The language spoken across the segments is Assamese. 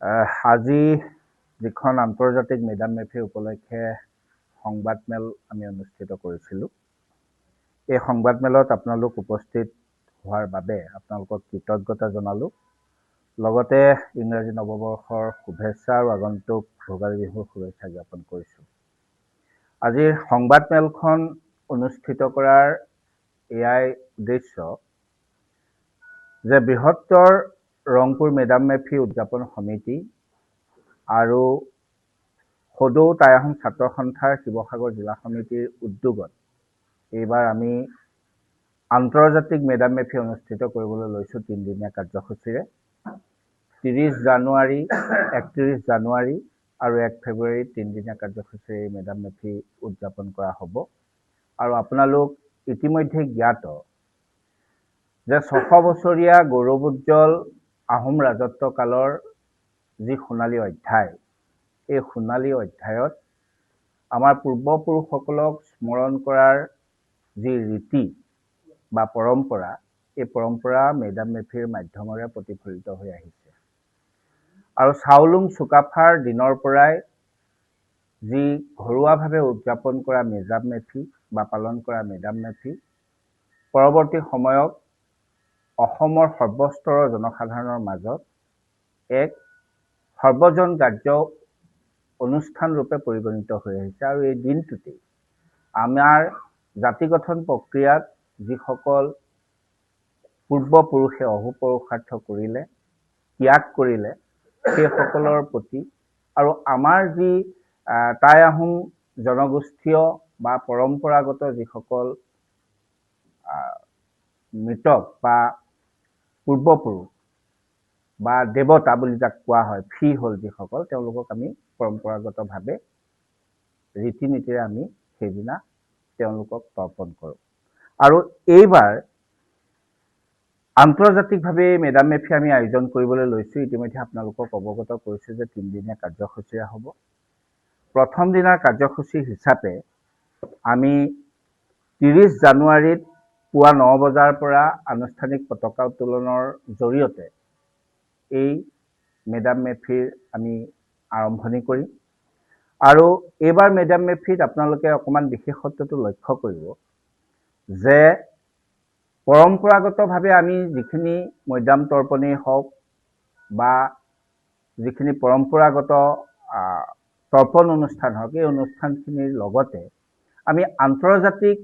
আজি যিখন আন্তৰ্জাতিক মেডাম মেফি উপলক্ষে সংবাদমেল আমি অনুষ্ঠিত কৰিছিলোঁ। এই সংবাদমেলত আপোনালোক উপস্থিত হোৱাৰ বাবে আপোনালোকক কৃতজ্ঞতা জনালোঁ। লগতে ইংৰাজী নৱবৰ্ষৰ শুভেচ্ছা আৰু আগন্তুক ভোগালী বিহুৰ শুভেচ্ছা জ্ঞাপন কৰিছোঁ। আজিৰ সংবাদমেলখন অনুষ্ঠিত কৰাৰ এয়াই উদ্দেশ্য যে বৃহত্তৰ ৰংপুৰ মেডাম মেফি উদযাপন সমিতি আৰু সদৌ টাই আহোম ছাত্ৰ সন্থাৰ শিৱসাগৰ জিলা সমিতিৰ উদ্যোগত এইবাৰ আমি আন্তৰ্জাতিক মেডাম মেফি অনুষ্ঠিত কৰিবলৈ লৈছোঁ 3 দিনীয়া কাৰ্যসূচীৰে। 30 জানুৱাৰী, 31 জানুৱাৰী আৰু 1 ফেব্ৰুৱাৰী 3 দিনীয়া কাৰ্যসূচীৰে এই মেডাম মেফি উদযাপন কৰা হ'ব। আৰু আপোনালোক ইতিমধ্যে জ্ঞাত যে 600 বছৰীয়া গৌৰৱোজ্জ্বল আহোম ৰাজত্ব কালৰ যি সোণালী অধ্যায়, এই সোণালী অধ্যায়ত আমাৰ পূৰ্বপুৰুষসকলক স্মৰণ কৰাৰ যি ৰীতি বা পৰম্পৰা, এই পৰম্পৰা মেডাম মেফিৰ মাধ্যমেৰে প্ৰতিফলিত হৈ আহিছে। আৰু চাওলুং চুকাফাৰ দিনৰ পৰাই যি ঘৰুৱাভাৱে উদযাপন কৰা মেডাম মেফি বা পালন কৰা মেডাম মেফি পৰৱৰ্তী সময়ত অসমৰ সৰ্বস্তৰৰ জনসাধাৰণৰ মাজত এক সৰ্বজন গ্ৰাহ্য অনুষ্ঠান ৰূপে পৰিগণিত হৈ আহিছে। আৰু এই দিনটোতেই আমাৰ জাতি গঠন প্ৰক্ৰিয়াত যিসকল পূৰ্বপুৰুষে অহোপুৰুষাৰ্থ কৰিলে, ত্যাগ কৰিলে, সেইসকলৰ প্ৰতি আৰু আমাৰ যি টাই আহোম জনগোষ্ঠীয় বা পৰম্পৰাগত যিসকল মৃতক বা পূৰ্বপুৰুষ বা দেৱতা বুলি যাক কোৱা হয়, ফি হ'ল যিসকল, তেওঁলোকক আমি পৰম্পৰাগতভাৱে ৰীতি নীতিৰে আমি সেইদিনা তেওঁলোকক তৰ্পণ কৰোঁ। আৰু এইবাৰ আন্তৰ্জাতিকভাৱে মেডাম মেফি আমি আয়োজন কৰিবলৈ লৈছোঁ। ইতিমধ্যে আপোনালোকক অৱগত কৰিছোঁ যে 3 দিনীয়া কাৰ্যসূচীৰে হ'ব। প্ৰথম দিনাৰ কাৰ্যসূচী হিচাপে আমি 30 জানুৱাৰীত পুৱা 9 বজাৰ পৰা আনুষ্ঠানিক পতাকা উত্তোলনৰ জৰিয়তে এই মেডাম মেফিৰ আমি আৰম্ভণি কৰিম। আৰু এইবাৰ মেডাম মেফিত আপোনালোকে অকণমান বিশেষত্বটো লক্ষ্য কৰিব যে পৰম্পৰাগতভাৱে আমি যিখিনি মৈদাম তৰ্পণেই হওক বা যিখিনি পৰম্পৰাগত তৰ্পণ অনুষ্ঠান হওক, এই অনুষ্ঠানখিনিৰ লগতে আমি আন্তৰ্জাতিক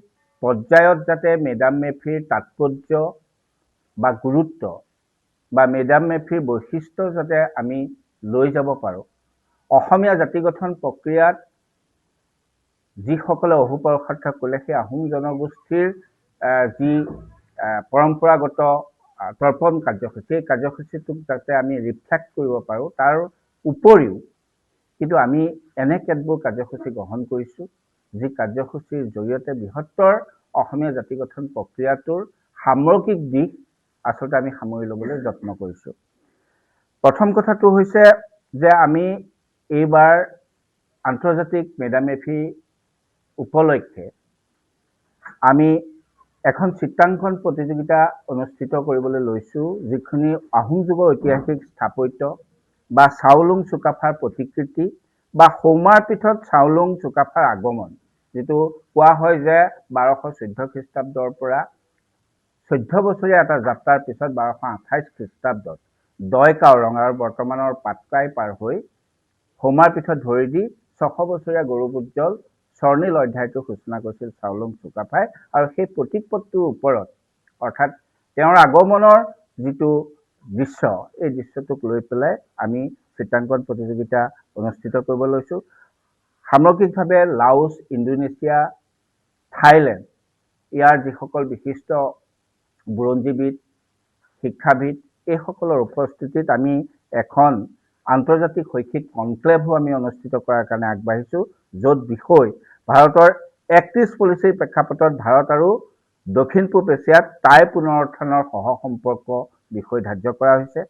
পৰ্যায়ত যাতে মেডাম মেফিৰ তাৎপৰ্য বা গুৰুত্ব বা মেডাম মেফিৰ বৈশিষ্ট্য যাতে আমি লৈ যাব পাৰোঁ, অসমীয়া জাতি গঠন প্ৰক্ৰিয়াত যিসকলে অহোপুৰুষাৰ্থ কৰিলে সেই আহোম জনগোষ্ঠীৰ যি পৰম্পৰাগত তৰ্পণ কাৰ্যসূচী, এই কাৰ্যসূচীটোক যাতে আমি ৰিফ্লেক্ট কৰিব পাৰোঁ, তাৰ উপৰিও কিন্তু আমি এনে কেতবোৰ কাৰ্যসূচী গ্ৰহণ কৰিছোঁ যি কাৰ্যসূচীৰ জৰিয়তে বৃহত্তৰ অসমীয়া জাতি গঠন প্ৰক্ৰিয়াটোৰ সামগ্ৰিক দিশ আচলতে আমি সামৰি ল'বলৈ যত্ন কৰিছোঁ। প্ৰথম কথাটো হৈছে যে আমি এইবাৰ আন্তৰ্জাতিক মেডাম মেফি উপলক্ষে আমি এখন চিত্ৰাংকন প্ৰতিযোগিতা অনুষ্ঠিত কৰিবলৈ লৈছোঁ, যিখিনি আহোম যুগৰ ঐতিহাসিক স্থাপত্য বা চাওলুং চুকাফাৰ প্ৰতিকৃতি বা সৌমাৰ পীঠত চাওলুং চুকাফাৰ আগমন, যিটো কোৱা হয় যে 1214 খ্ৰীষ্টাব্দৰ পৰা 14 বছৰীয়া এটা যাত্ৰাৰ পিছত 1228 খ্ৰীষ্টাব্দত দয়কাও ৰঙাৰ বৰ্তমানৰ পাটকাই পাৰ হৈ সৌমাৰ পীঠত ভৰি দি 600 বছৰীয়া গৌৰৱোজ্জ্বল স্বৰ্ণীল অধ্যায়টো সূচনা কৰিছিল চাওলুং চুকাফাই। আৰু সেই প্ৰতীকপটটোৰ ওপৰত অৰ্থাৎ তেওঁৰ আগমনৰ যিটো দৃশ্য, এই দৃশ্যটোক লৈ পেলাই আমি চিত্ৰাংকন প্ৰতিযোগিতা অনুষ্ঠিত কৰিব লৈছোঁ। সামগ্ৰিকভাৱে লাওছ, ইণ্ডোনেছিয়া, থাইলেণ্ড, ইয়াৰ যিসকল বিশিষ্ট বুৰঞ্জীবিদ, শিক্ষাবিদ, এইসকলৰ উপস্থিতিত আমি এখন আন্তৰ্জাতিক শৈক্ষিক কনক্লেভো আমি অনুষ্ঠিত কৰাৰ কাৰণে আগবাঢ়িছোঁ, য'ত বিষয় ভাৰতৰ 31 পলিচিৰ প্ৰেক্ষাপটত ভাৰত আৰু দক্ষিণ পূব এছিয়াত টাই পুনৰুত্থানৰ সহ সম্পৰ্ক বিষয় ধাৰ্য কৰা হৈছে।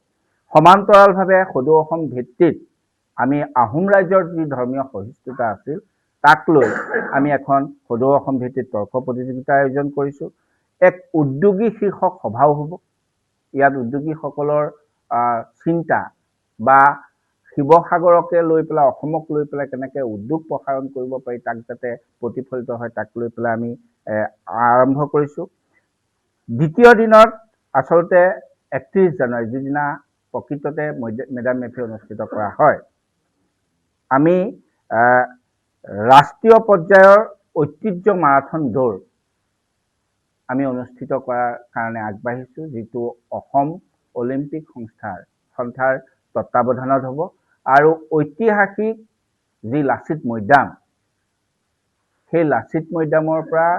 সমান্তৰালভাৱে সদৌ অসম ভিত্তিত আমি আহোম ৰাজ্যৰ যি ধৰ্মীয় সহিষ্ণুতা আছিল, তাক লৈ আমি এখন সদৌ অসম ভিত্তিত তৰ্ক প্ৰতিযোগিতাৰ আয়োজন কৰিছোঁ। এক উদ্যোগী শীৰ্ষক সভাও হ'ব। ইয়াত উদ্যোগীসকলৰ চিন্তা বা শিৱসাগৰকে লৈ পেলাই অসমক লৈ পেলাই কেনেকৈ উদ্যোগ প্ৰসাৰণ কৰিব পাৰি তাক যাতে প্ৰতিফলিত হয় তাক লৈ পেলাই আমি আৰম্ভ কৰিছোঁ। দ্বিতীয় দিনত আচলতে 31 জানুৱাৰী যিদিনা প্ৰকৃততে মেডাম মেফি অনুষ্ঠিত কৰা হয়, আমি ৰাষ্ট্ৰীয় পৰ্যায়ৰ ঐতিহ্য মাৰাথন দৌৰ আমি অনুষ্ঠিত কৰাৰ কাৰণে আগবাঢ়িছোঁ, যিটো অসম অলিম্পিক সন্থাৰ তত্বাৱধানত হ'ব আৰু ঐতিহাসিক যি লাচিত মৈদাম, সেই লাচিত মৈদামৰ পৰা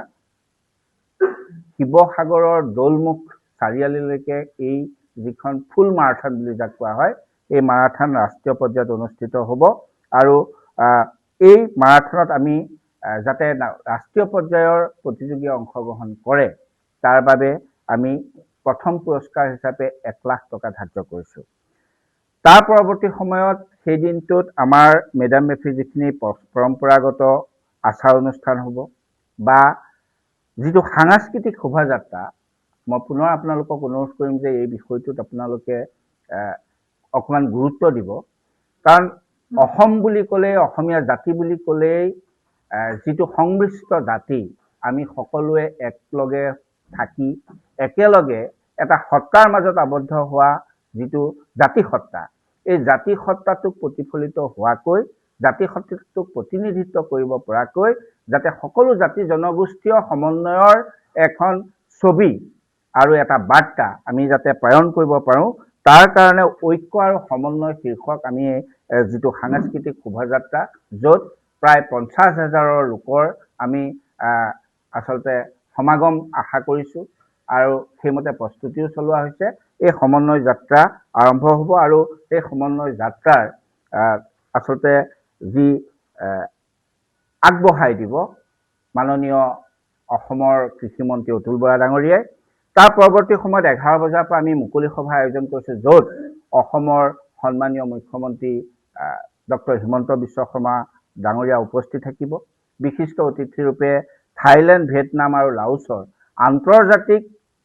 শিৱসাগৰৰ দৌলমুখ চাৰিআলিলৈকে এই যিখন ফুল মাৰাথন বুলি যাক কোৱা হয়, এই মাৰাথন ৰাষ্ট্ৰীয় পৰ্যায়ত অনুষ্ঠিত হ'ব আৰু এই মাৰাথনত আমি যাতে ৰাষ্ট্ৰীয় পৰ্যায়ৰ প্ৰতিযোগীয়ে অংশগ্ৰহণ কৰে তাৰ বাবে আমি প্ৰথম পুৰস্কাৰ হিচাপে 1 লাখ টকা ধাৰ্য কৰিছোঁ। তাৰ পৰৱৰ্তী সময়ত সেই দিনটোত আমাৰ মেডাম মেফিৰ যিখিনি পৰম্পৰাগত আচাৰ অনুষ্ঠান হ'ব বা যিটো সাংস্কৃতিক শোভাযাত্ৰা, মই পুনৰ আপোনালোকক অনুৰোধ কৰিম যে এই বিষয়টোত আপোনালোকে অকণমান গুৰুত্ব দিব, কাৰণ অসম বুলি ক'লেই, অসমীয়া জাতি বুলি ক'লেই যিটো সংমিশ্ৰিত জাতি, আমি সকলোৱে একলগে থাকি একেলগে এটা সত্তাৰ মাজত আবদ্ধ হোৱা যিটো জাতিসত্তা, এই জাতিসত্তাটোক প্ৰতিফলিত হোৱাকৈ, জাতিসত্তাটোক প্ৰতিনিধিত্ব কৰিব পৰাকৈ যাতে সকলো জাতি জনগোষ্ঠীয় সমন্বয়ৰ এখন ছবি আৰু এটা বাৰ্তা আমি যাতে প্ৰেৰণ কৰিব পাৰোঁ, তাৰ কাৰণে ঐক্য আৰু সমন্বয় শীৰ্ষক আমি যিটো সাংস্কৃতিক শোভাযাত্ৰা, য'ত প্ৰায় 50,000 লোকৰ আমি আচলতে সমাগম আশা কৰিছোঁ আৰু সেইমতে প্ৰস্তুতিও চলোৱা হৈছে। এই সমন্বয় যাত্ৰা আৰম্ভ হ'ব আৰু এই সমন্বয় যাত্ৰাৰ আচলতে যি আগবঢ়াই দিব মাননীয় অসমৰ কৃষিমন্ত্ৰী অতুল বৰা ডাঙৰীয়াই। তাৰ পৰৱৰ্তী সময়ত 11 বজাৰ পৰা আমি মুকলি সভা আয়োজন কৰিছোঁ, য'ত অসমৰ সন্মানীয় মুখ্যমন্ত্ৰী ডক্টৰ হিমন্ত বিশ্ব শৰ্মা ডাঙৰীয়া উপস্থিত থাকিব। বিশিষ্ট অতিথিৰূপে থাইলেণ্ড, ভিয়েটনাম আৰু লাওছৰ আন্তৰ্জাতিক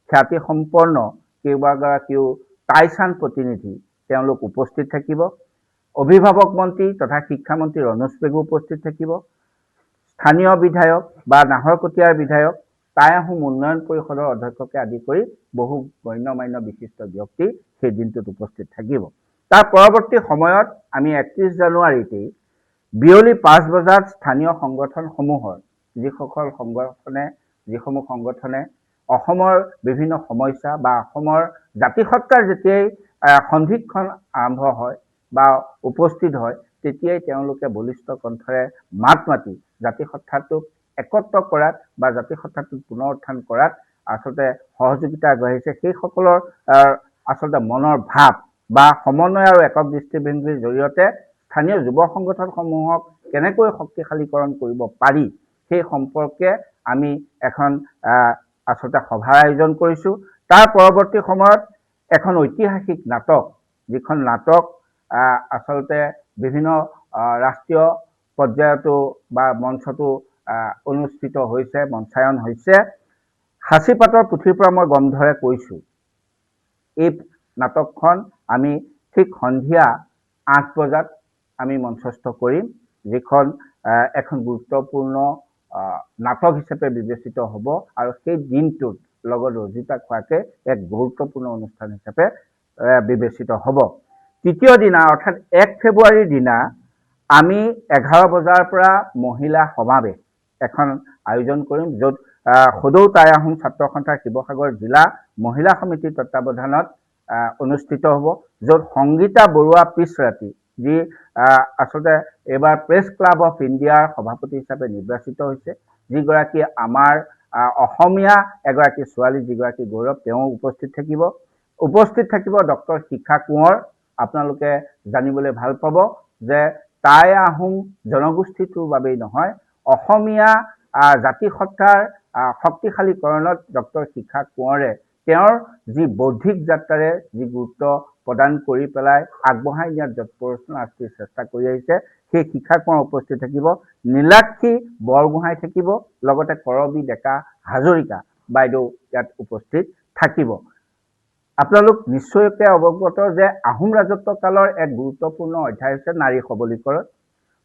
খ্যাতিসম্পন্ন কেইবাগৰাকীও টাইচান প্ৰতিনিধি তেওঁলোক উপস্থিত থাকিব। অভিভাৱক মন্ত্ৰী তথা শিক্ষামন্ত্ৰী ৰণোজ পেগু উপস্থিত থাকিব। স্থানীয় বিধায়ক বা নাহৰকটীয়াৰ বিধায়ক, টাই আহোম উন্নয়ন পৰিষদৰ অধ্যক্ষকে আদি কৰি বহু গণ্যমান্য বিশিষ্ট ব্যক্তি সেই দিনটোত উপস্থিত থাকিব। তাৰ পৰৱৰ্তী সময়ত আমি 31 জানুৱাৰীতেই বিয়লি 5 বজাত স্থানীয় সংগঠনসমূহৰ যিসমূহ সংগঠনে অসমৰ বিভিন্ন সমস্যা বা অসমৰ জাতিসত্তাৰ যেতিয়াই সন্ধিক্ষণ আৰম্ভ হয় বা উপস্থিত হয়, তেতিয়াই তেওঁলোকে বলিষ্ঠ কণ্ঠৰে মাত মাতি জাতিসত্তাটোক একত্ৰ কৰাত বা জাতিসত্তাটোক পুনৰ উত্থান কৰাত আচলতে সহযোগিতা আগবঢ়াইছে। সেইসকলৰ আচলতে মনৰ ভাৱ বা সমন্বয় আৰু একক দৃষ্টিভংগীৰ জৰিয়তে স্থানীয় যুৱ সংগঠনসমূহক কেনেকৈ শক্তিশালীকৰণ কৰিব পাৰি সেই সম্পৰ্কে আমি এখন আচলতে সভাৰ আয়োজন কৰিছোঁ। তাৰ পৰৱৰ্তী সময়ত এখন ঐতিহাসিক নাটক, যিখন নাটক আচলতে বিভিন্ন ৰাষ্ট্ৰীয় পৰ্যায়তো বা মঞ্চতো অনুষ্ঠিত হৈছে, মঞ্চায়ন হৈছে। সাঁচিপাতৰ পুথিৰ পৰা মই গন্ধৰে কৈছোঁ, এই নাটকখন আমি ঠিক সন্ধিয়া 8 বজাত আমি মঞ্চস্থ কৰিম, যিখন এখন গুৰুত্বপূৰ্ণ নাটক হিচাপে বিবেচিত হ'ব আৰু সেই দিনটোত লগত ৰজিতা খোৱাকে এক গুৰুত্বপূৰ্ণ অনুষ্ঠান হিচাপে বিবেচিত হ'ব। তৃতীয় দিনা অৰ্থাৎ 1 ফেব্ৰুৱাৰীৰ দিনা আমি 11 বজাৰ পৰা মহিলা সমাৱেশ এখন আয়োজন কৰিম, য'ত সদৌ টাই আহোম ছাত্ৰ সন্থাৰ শিৱসাগৰ জিলা মহিলা সমিতিৰ তত্বাৱধানত অনুষ্ঠিত হ'ব, য'ত সংগীতা বৰুৱা পিছৰাতি, যি আচলতে এইবাৰ প্ৰেছ ক্লাব অফ ইণ্ডিয়াৰ সভাপতি হিচাপে নিৰ্বাচিত হৈছে, যিগৰাকী আমাৰ অসমীয়া এগৰাকী ছোৱালী, যিগৰাকী গৌৰৱ, তেওঁ উপস্থিত থাকিব। উপস্থিত থাকিব ডক্টৰ শিখা কোঁৱৰ। আপোনালোকে জানিবলৈ ভাল পাব যে টাই আহোম জনগোষ্ঠীটোৰ বাবেই নহয়, অসমীয়া জাতিসত্তাৰ শক্তিশালীকৰণত ডক্টৰ শিখা কোঁৱৰে তেওঁৰ যি বৌদ্ধিক যাত্ৰাৰে যি গুৰুত্ব প্ৰদান কৰি পেলাই আগবঢ়াই নিয়াত যৎপৰোনাস্তি চেষ্টা কৰি আহিছে, সেই শিখা কোঁৱৰ উপস্থিত থাকিব। নীলাক্ষী বৰগোহাঁই থাকিব, লগতে কৰবী ডেকা হাজৰিকা বাইদেউ ইয়াত উপস্থিত থাকিব। আপোনালোক নিশ্চয়কৈ অৱগত যে আহোম ৰাজত্ব কালৰ এক গুৰুত্বপূৰ্ণ অধ্যায় হৈছে নাৰী সবলীকৰণ,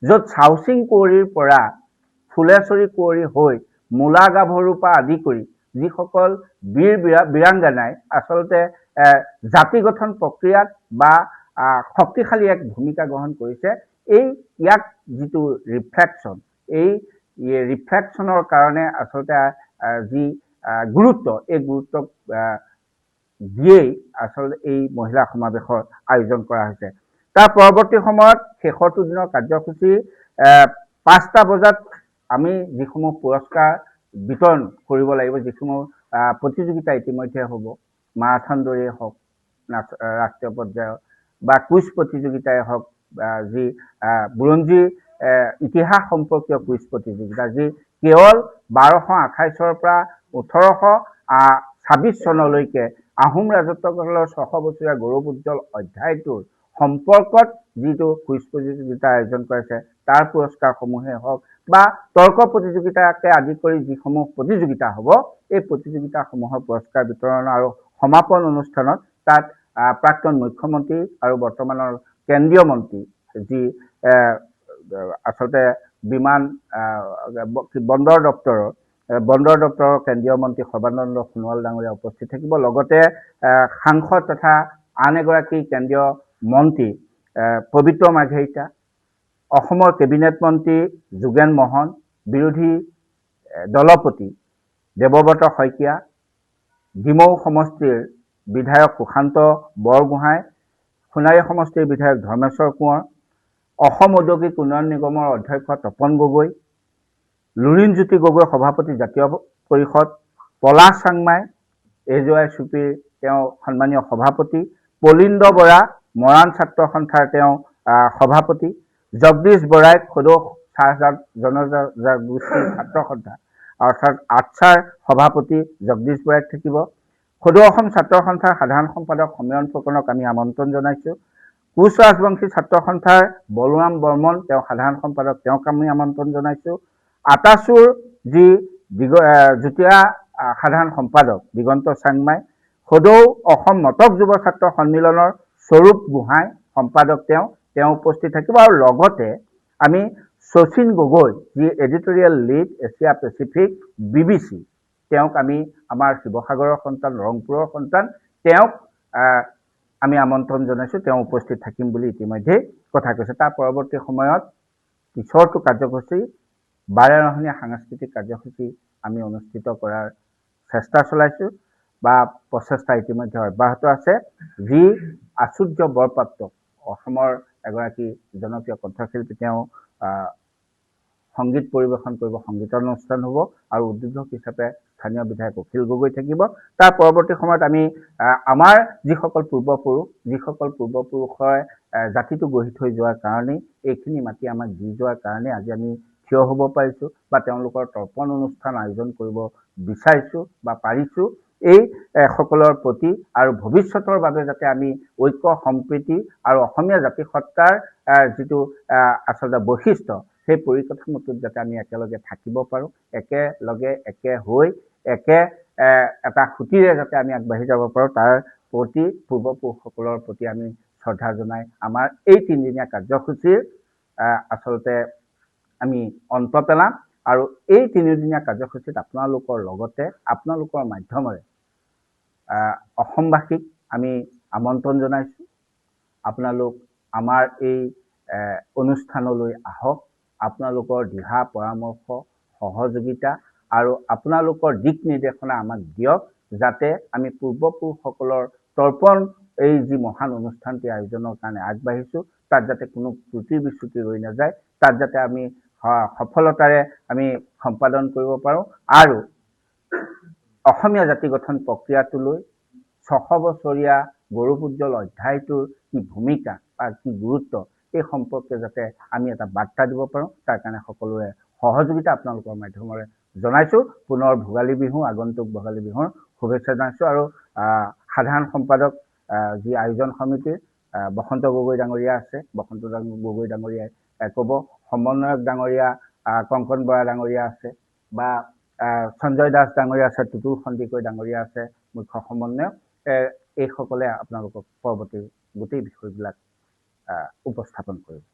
য'ত চাউচিং কুঁৱৰীৰ পৰা ফুলেশ্বৰী কুঁৱৰী হৈ মূলা গাভৰুৰ পৰা আদি কৰি যিসকল বীৰ বীৰাংগনাই আচলতে জাতি গঠন প্ৰক্ৰিয়াত বা শক্তিশালী এক ভূমিকা গ্ৰহণ কৰিছে, ইয়াক যিটো ৰিফ্লেকশ্যন, এই ৰিফ্লেকশ্যনৰ কাৰণে আচলতে যি গুৰুত্ব, এই গুৰুত্বক দিয়েই আচলতে এই মহিলা সমাৱেশৰ আয়োজন কৰা হৈছে। তাৰ পৰৱৰ্তী সময়ত শেষৰটো দিনৰ কাৰ্যসূচী 5টা বজাত আমি যিসমূহ পুৰস্কাৰ বিতৰণ কৰিব লাগিব, যিসমূহ প্ৰতিযোগিতা ইতিমধ্যে হ'ব, মাৰাথন দৌৰেই হওক, ৰাষ্ট্ৰীয় পৰ্যায়ৰ বা কুইজ প্ৰতিযোগিতাই হওক, যি বুৰঞ্জী ইতিহাস সম্পৰ্কীয় কুইজ প্ৰতিযোগিতা, যি কেৱল 1228 পৰা 1826 চনলৈকে আহোম ৰাজত্ব কালৰ 600 বছৰীয়া গৌৰৱোজ্জ্বল অধ্যায়টোৰ সম্পৰ্কত যিটো কুইজ প্ৰতিযোগিতা আয়োজন কৰিছে তাৰ পুৰস্কাৰসমূহেই হওক বা তৰ্ক প্ৰতিযোগিতাকে আদি কৰি যিসমূহ প্ৰতিযোগিতা হ'ব, এই প্ৰতিযোগিতাসমূহৰ পুৰস্কাৰ বিতৰণ আৰু সমাপন অনুষ্ঠানত তাত প্ৰাক্তন মুখ্যমন্ত্ৰী আৰু বৰ্তমানৰ কেন্দ্ৰীয় মন্ত্ৰী, যি আচলতে বন্দৰ দপ্তৰৰ কেন্দ্ৰীয় মন্ত্ৰী সৰ্বানন্দ সোণোৱাল ডাঙৰীয়া উপস্থিত থাকিব। লগতে সাংসদ তথা আন এগৰাকী কেন্দ্ৰীয় মন্ত্ৰী পবিত্ৰ মাৰ্ঘেৰিটা, অসমৰ কেবিনেট মন্ত্ৰী যোগেন মহন, বিৰোধী দলপতি দেৱব্ৰত শইকীয়া, ডিমৌ সমষ্টিৰ বিধায়ক সুশান্ত বৰগোহাঁই, সোণাৰী সমষ্টিৰ বিধায়ক ধৰ্মেশ্বৰ কোঁৱৰ, অসম ঔদ্যোগিক উন্নয়ন নিগমৰ অধ্যক্ষ তপন গগৈ, লুৰিণজ্যোতি গগৈ সভাপতি জাতীয় পৰিষদ, পলাশ চাংমাই AJYCPৰ তেওঁ সন্মানীয় সভাপতি, পলিন্দ বৰা মৰাণ ছাত্ৰ সন্থাৰ তেওঁ সভাপতি, জগদীশ বৰাই সদৌ চাহ জনজাগোষ্ঠীৰ ছাত্ৰ সন্থা অৰ্থাৎ আটছাৰ সভাপতি জগদীশ বৰাই থাকিব। সদৌ অসম ছাত্ৰ সন্থাৰ সাধাৰণ সম্পাদক সমীৰণ ফুকনক আমি আমন্ত্ৰণ জনাইছোঁ। কোচ ৰাজবংশী ছাত্ৰ সন্থাৰ বলোৰাম বৰ্মন, তেওঁ সাধাৰণ সম্পাদক, তেওঁক আমি আমন্ত্ৰণ জনাইছোঁ। আটাচুৰ যি যুটীয়া সাধাৰণ সম্পাদক দিগন্ত চাংমাই, সদৌ অসম মটক যুৱ ছাত্ৰ সন্মিলনৰ স্বৰূপ গোহাঁই সম্পাদক, তেওঁ উপস্থিত থাকিব। আৰু লগতে আমি শচীন গগৈ, যি editorial lead Asia Pacific BBC, তেওঁক আমি আমাৰ শিৱসাগৰৰ সন্তান, ৰংপুৰৰ সন্তান, তেওঁক আমি আমন্ত্ৰণ জনাইছোঁ, তেওঁ উপস্থিত থাকিম বুলি ইতিমধ্যে কথা কৈছে। তাৰ পৰৱৰ্তী সময়ত পিছৰটো কাৰ্যসূচী বাৰেৰহণীয়া সাংস্কৃতিক কাৰ্যসূচী আমি অনুষ্ঠিত কৰাৰ চেষ্টা চলাইছোঁ বা প্ৰচেষ্টা ইতিমধ্যে অব্যাহত আছে। যি আচুৰ্য বৰপাত্ৰ, অসমৰ এগৰাকী জনপ্ৰিয় কণ্ঠশিল্পী, তেওঁ সংগীত পৰিৱেশন কৰিব, সংগীতৰ অনুষ্ঠান হ'ব আৰু উদ্বোধক হিচাপে স্থানীয় বিধায়ক অখিল গগৈ থাকিব। তাৰ পৰৱৰ্তী সময়ত আমি আমাৰ যিসকল পূৰ্বপুৰুষৰ জাতিটো গঢ়ি থৈ যোৱাৰ কাৰণেই, এইখিনি মাটি আমাক দি যোৱাৰ কাৰণে আজি আমি থিয় হ'ব পাৰিছোঁ বা তেওঁলোকৰ তৰ্পণ অনুষ্ঠান আয়োজন কৰিব বিচাৰিছোঁ বা পাৰিছোঁ। এই সকলৰ প্ৰতি আৰু ভৱিষ্যতৰ বাবে যাতে আমি ঐক্য সম্প্ৰীতি আৰু অসমীয়া জাতিসত্তাৰ যিটো আচলতে বৈশিষ্ট্য, সেই পৰিকাঠামোটোত যাতে আমি একেলগে থাকিব পাৰোঁ, একেলগে একে হৈ এটা খুঁটিৰে যাতে আমি আগবাঢ়ি যাব পাৰোঁ, তাৰ প্ৰতি পূৰ্বপুৰুষসকলৰ প্ৰতি আমি শ্ৰদ্ধা জনাই আমাৰ এই 3দিনীয়া কাৰ্যসূচীৰ আচলতে আমি অন্ত পেলাম। আৰু এই 3দিনীয়া কাৰ্যসূচীত আপোনালোকৰ লগতে আপোনালোকৰ মাধ্যমেৰে অসমবাসীক আমি আমন্ত্ৰণ জনাইছোঁ, আপোনালোক আমাৰ এই অনুষ্ঠানলৈ আহক, আপোনালোকৰ দিহা পৰামৰ্শ, সহযোগিতা আৰু আপোনালোকৰ দিক নিৰ্দেশনা আমাক দিয়ক, যাতে আমি পূৰ্বপুৰুষসকলৰ তৰ্পণ, এই যি মহান অনুষ্ঠানটি আয়োজনৰ কাৰণে আগবাঢ়িছোঁ, তাত যাতে কোনো ত্ৰুটি বিচ্যুতি ৰৈ নাযায়, তাত যাতে আমি সফলতাৰে আমি সম্পাদন কৰিব পাৰোঁ আৰু অসমীয়া জাতি গঠন প্ৰক্ৰিয়াটোলৈ 600 বছৰীয়া গৌৰৱোজ্জ্বল অধ্যায়টোৰ কি ভূমিকা বা কি গুৰুত্ব, এই সম্পৰ্কে যাতে আমি এটা বাৰ্তা দিব পাৰোঁ, তাৰ কাৰণে সকলোৰে সহযোগিতা আপোনালোকৰ মাধ্যমেৰে জনাইছোঁ। পুনৰ ভোগালী বিহু, আগন্তুক ভোগালী বিহুৰ শুভেচ্ছা জনাইছোঁ। আৰু সাধাৰণ সম্পাদক যি আয়োজন সমিতিৰ বসন্ত গগৈ ডাঙৰীয়া আছে, বসন্ত গগৈ ডাঙৰীয়াই ক'ব, সমন্বয়ক ডাঙৰীয়া কংকন বৰা ডাঙৰীয়া আছে বা সঞ্জয় দাস ডাঙৰীয়া আছে, টুটুল সন্দিকৈ ডাঙৰীয়া আছে মুখ্য সমন্বয়ক, এইসকলে আপোনালোকক পৰৱৰ্তী গোটেই বিষয়বিলাক উপস্থাপন কৰিব।